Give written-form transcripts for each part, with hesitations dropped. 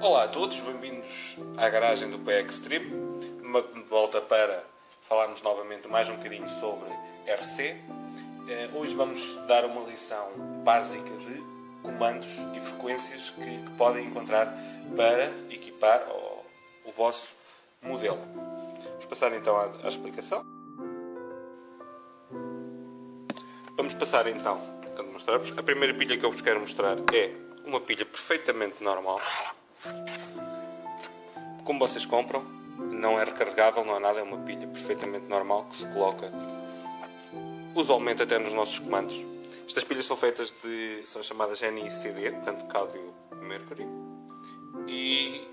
Olá a todos, bem-vindos à garagem do PX Trip, de volta para falarmos novamente mais um bocadinho sobre RC. Hoje vamos dar uma lição básica de comandos e frequências que podem encontrar para equipar o vosso modelo. Vamos passar então à explicação. Vamos passar então a demonstrar-vos. A primeira pilha que eu vos quero mostrar é uma pilha perfeitamente normal. Como vocês compram, não é recarregável, não é nada, é uma pilha perfeitamente normal que se coloca usualmente até nos nossos comandos. Estas pilhas são chamadas NICD, portanto Cadmium Mercury, e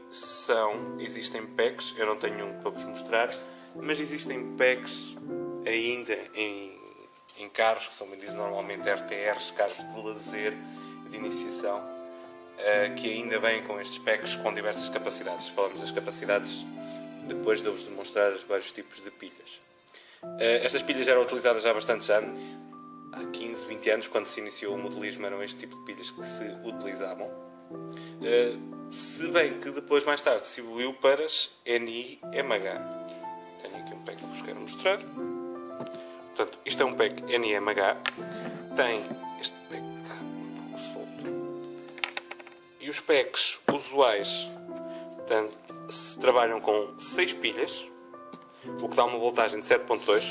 existem packs, eu não tenho um para vos mostrar, mas existem packs ainda em carros que são vendidos normalmente RTRs, carros de lazer e de iniciação, que ainda vêm com estes packs com diversas capacidades. Falamos das capacidades depois de eu vos demonstrar os vários tipos de pilhas. Estas pilhas eram utilizadas há bastantes anos, há 15, 20 anos, quando se iniciou o modelismo, eram este tipo de pilhas que se utilizavam. Se bem que depois, mais tarde, se evoluiu para as NIMH. Tenho aqui um pack que vos quero mostrar. Portanto, isto é um pack NIMH. Tem este pack que está um pouco solto. E os packs usuais, portanto, se trabalham com 6 pilhas, o que dá uma voltagem de 7.2.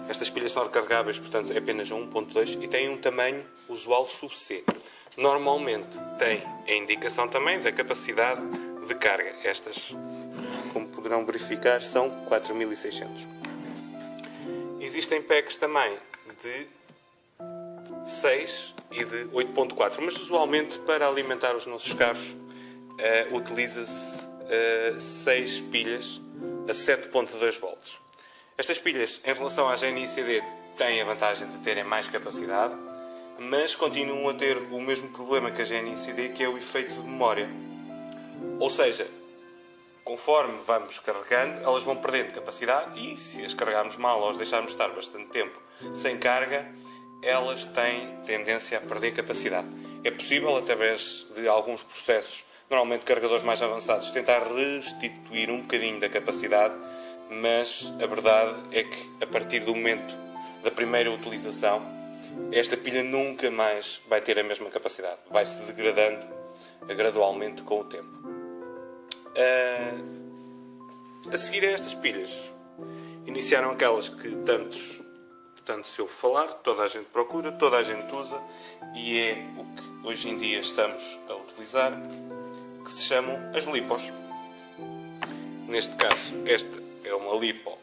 Estas pilhas são recarregáveis, portanto é apenas 1.2 e têm um tamanho usual sub-C. Normalmente tem a indicação também da capacidade de carga. Estas, como poderão verificar, são 4600. Existem packs também de 6 e de 8.4, mas usualmente para alimentar os nossos carros utiliza-se 6 pilhas a 7.2 volts. Estas pilhas, em relação às NICD, têm a vantagem de terem mais capacidade, mas continuam a ter o mesmo problema que as NICD, que é o efeito de memória. Ou seja, conforme vamos carregando, elas vão perdendo capacidade e, se as carregarmos mal ou as deixarmos estar bastante tempo sem carga, elas têm tendência a perder capacidade. É possível, através de alguns processos, normalmente carregadores mais avançados, tentar restituir um bocadinho da capacidade, mas a verdade é que a partir do momento da primeira utilização, esta pilha nunca mais vai ter a mesma capacidade. Vai-se degradando gradualmente com o tempo. A seguir a estas pilhas, iniciaram aquelas que tanto se ouve falar, toda a gente procura, toda a gente usa, e é o que hoje em dia estamos a utilizar, que se chamam as LiPos. Neste caso, esta é uma LiPo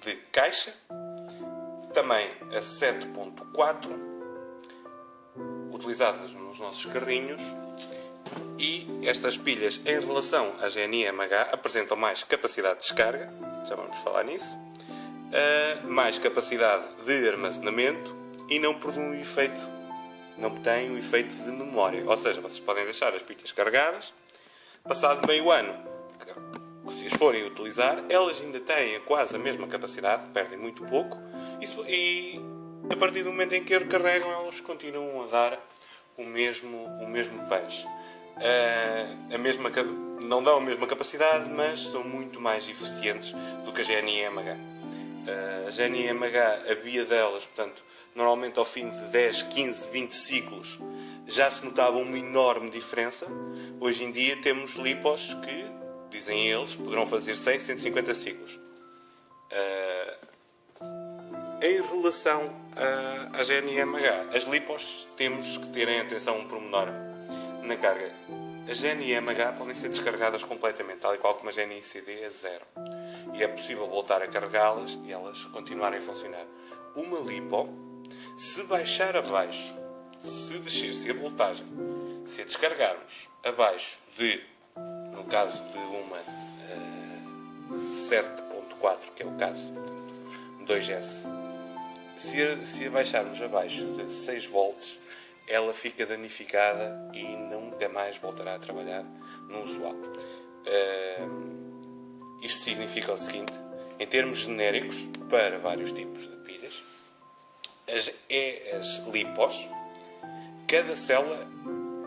de caixa, também a 7.4, utilizadas nos nossos carrinhos, e estas pilhas, em relação às NIMH, apresentam mais capacidade de descarga, já vamos falar nisso, mais capacidade de armazenamento e não têm o efeito de memória. Ou seja, vocês podem deixar as pilhas carregadas, passado meio ano, se as forem utilizar, elas ainda têm quase a mesma capacidade, perdem muito pouco, e a partir do momento em que recarregam, elas continuam a dar o mesmo punch. Não dão a mesma capacidade, mas são muito mais eficientes do que as NIMH. As NIMH, a via delas, portanto, normalmente ao fim de 10, 15, 20 ciclos, já se notava uma enorme diferença. Hoje em dia temos LiPos que, dizem eles, poderão fazer 100, 150 ciclos. Em relação às NIMH, as LiPos temos que ter em atenção um pormenor na carga. As NIMH podem ser descarregadas completamente, tal e qual como as NICD, a zero. E é possível voltar a carregá-las e elas continuarem a funcionar. Uma LiPo, se baixar abaixo, se descer-se a voltagem, se a descarregarmos abaixo de, no caso de uma 7.4, que é o caso, 2S, se a baixarmos abaixo de 6 volts, ela fica danificada e nunca mais voltará a trabalhar no usual. Isto significa o seguinte, em termos genéricos, para vários tipos de pilhas, as LiPos, cada célula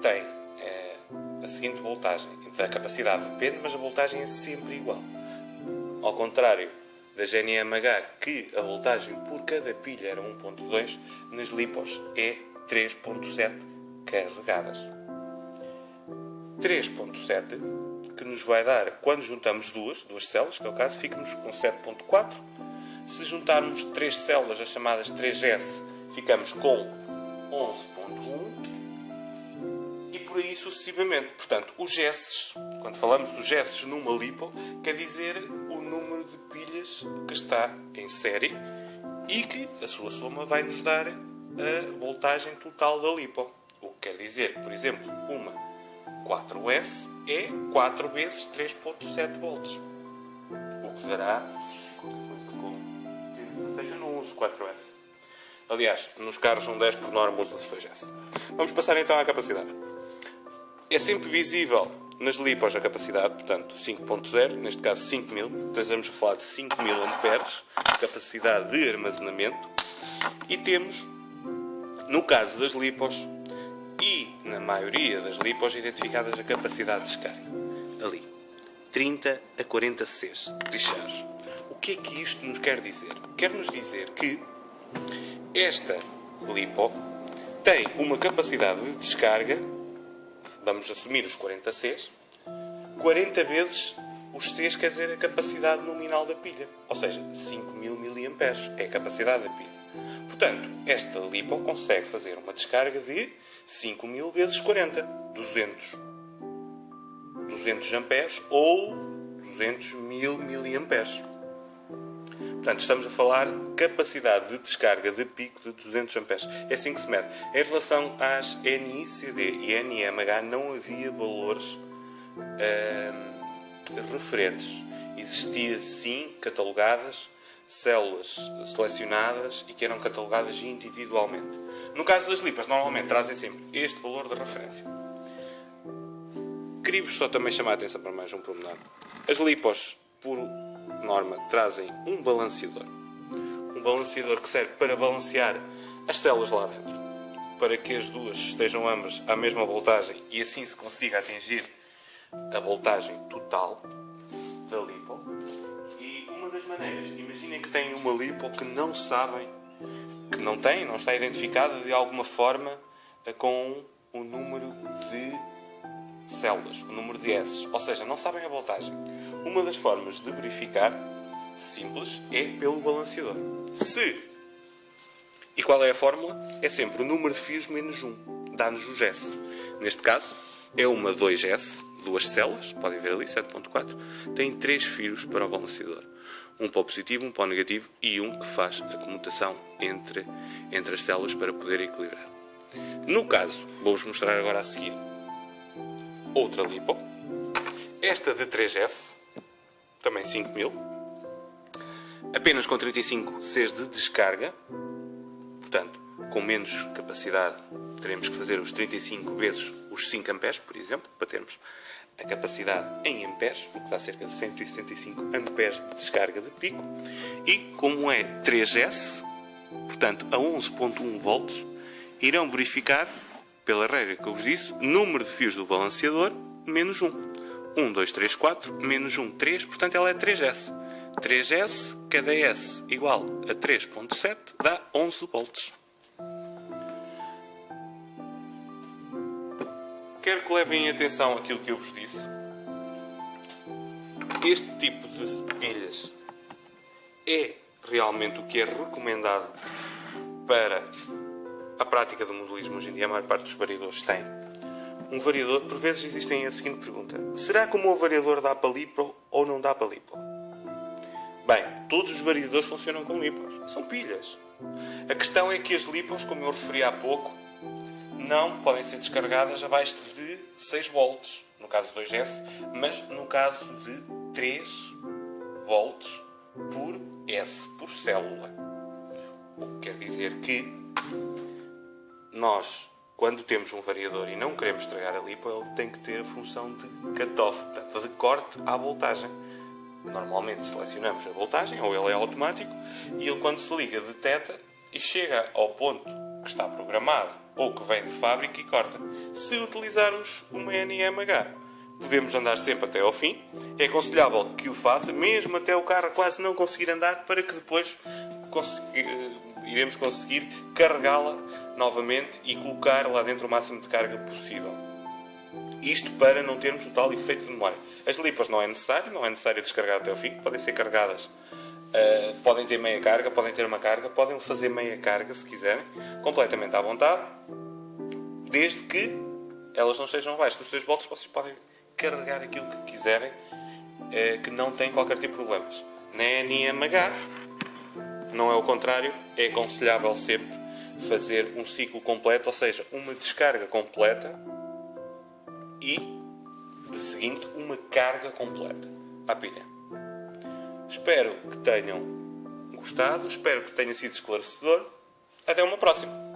tem a seguinte voltagem, da capacidade depende, mas a voltagem é sempre igual. Ao contrário das NMH, que a voltagem por cada pilha era 1.2, nas LiPos é 3.7 carregadas. 3.7, que nos vai dar, quando juntamos duas células, que é o caso, ficamos com 7.4. Se juntarmos 3 células, as chamadas 3S, ficamos com 11.1 e por aí sucessivamente. Portanto, os S, quando falamos dos S numa LiPo, quer dizer o número de pilhas que está em série e que a sua soma vai nos dar a voltagem total da LiPo. O que quer dizer que, por exemplo, uma 4S é 4 vezes 3.7 volts. O que dará qualquer coisa como... seja, não uso 4S. Aliás, nos carros um 10 por norma usa-se 2S. Vamos passar então à capacidade. É sempre visível nas LiPos a capacidade, portanto 5.0, neste caso 5000. Estamos a falar de 5000 amperes, capacidade de armazenamento. E temos, no caso das LiPos, e na maioria das LiPos, identificadas a capacidade de descarga. Ali, 30 a 40 Cs de discharge. O que é que isto nos quer dizer? Quer nos dizer que esta LiPo tem uma capacidade de descarga, vamos assumir os 40 Cs, 40 vezes os Cs, quer dizer a capacidade nominal da pilha. Ou seja, 5000 mAh é a capacidade da pilha. Portanto, esta LiPo consegue fazer uma descarga de 5000 vezes 40, 200 amperes ou 200.000 mAh. Portanto, estamos a falar capacidade de descarga de pico de 200 amperes. É assim que se mede. Em relação às NICD e NMH não havia valores referentes. Existia sim catalogadas células selecionadas e que eram catalogadas individualmente. No caso das LiPos, normalmente trazem sempre este valor de referência. Queria-vos só também chamar a atenção para mais um pormenor. As LiPos, por norma, trazem um balanceador. Um balanceador que serve para balancear as células lá dentro, para que as duas estejam ambas à mesma voltagem e assim se consiga atingir a voltagem total da LiPo. E uma das maneiras, imaginem que têm uma LiPo que não sabem, que não está identificada de alguma forma com o número de células, o número de S, ou seja, não sabem a voltagem. Uma das formas de verificar, simples, é pelo balanceador. E qual é a fórmula? É sempre o número de fios menos 1, dá-nos os S. Neste caso, é uma 2S, duas células, podem ver ali, 7.4, tem 3 fios para o balanceador. Um para o positivo, um para o negativo e um que faz a comutação entre as células para poder equilibrar. No caso, vou-vos mostrar agora a seguir outra LiPo. Esta de 3S, também 5000, apenas com 35 Cs de descarga, portanto, com menos capacidade, teremos que fazer os 35 vezes os 5 amperes, por exemplo, para termos a capacidade em amperes, o que dá cerca de 175 amperes de descarga de pico. E como é 3S, portanto a 11.1 volts, irão verificar, pela regra que eu vos disse, número de fios do balanceador menos 1. 1, 2, 3, 4, menos 1, 3, portanto ela é 3S. 3S, cada S igual a 3.7, dá 11 volts. Quero que levem atenção àquilo que eu vos disse. Este tipo de pilhas é realmente o que é recomendado para a prática do modelismo hoje em dia. A maior parte dos variadores tem um variador. Por vezes existem a seguinte pergunta: será que o meu variador dá para LiPo ou não dá para LiPo? Bem, todos os variadores funcionam com LiPos. São pilhas. A questão é que as LiPos, como eu referi há pouco, não podem ser descarregadas abaixo de 6 volts, no caso 2S, mas no caso de 3 volts por S, por célula. O que quer dizer que nós, quando temos um variador e não queremos estragar a LiPo, ele tem que ter a função de cut-off, portanto, de corte à voltagem. Normalmente selecionamos a voltagem, ou ele é automático, e ele, quando se liga, detecta e chega ao ponto que está programado ou que vem de fábrica e corta. Se utilizarmos uma NMH, Podemos andar sempre até ao fim. É aconselhável que o faça, mesmo até o carro quase não conseguir andar, para que depois iremos conseguir carregá-la novamente e colocar lá dentro o máximo de carga possível. Isto para não termos o tal efeito de memória. As lipas não é necessário descarregar até ao fim, podem ser carregadas. Podem ter meia carga, podem ter uma carga, podem fazer meia carga se quiserem, completamente à vontade, desde que elas não sejam abaixo dos 3 volts. Vocês podem carregar aquilo que quiserem, que não tem qualquer tipo de problemas. Nem NMH, não é o contrário, é aconselhável sempre fazer um ciclo completo, ou seja, uma descarga completa e, de seguinte, uma carga completa à pilha. Espero que tenham gostado, espero que tenha sido esclarecedor. Até uma próxima!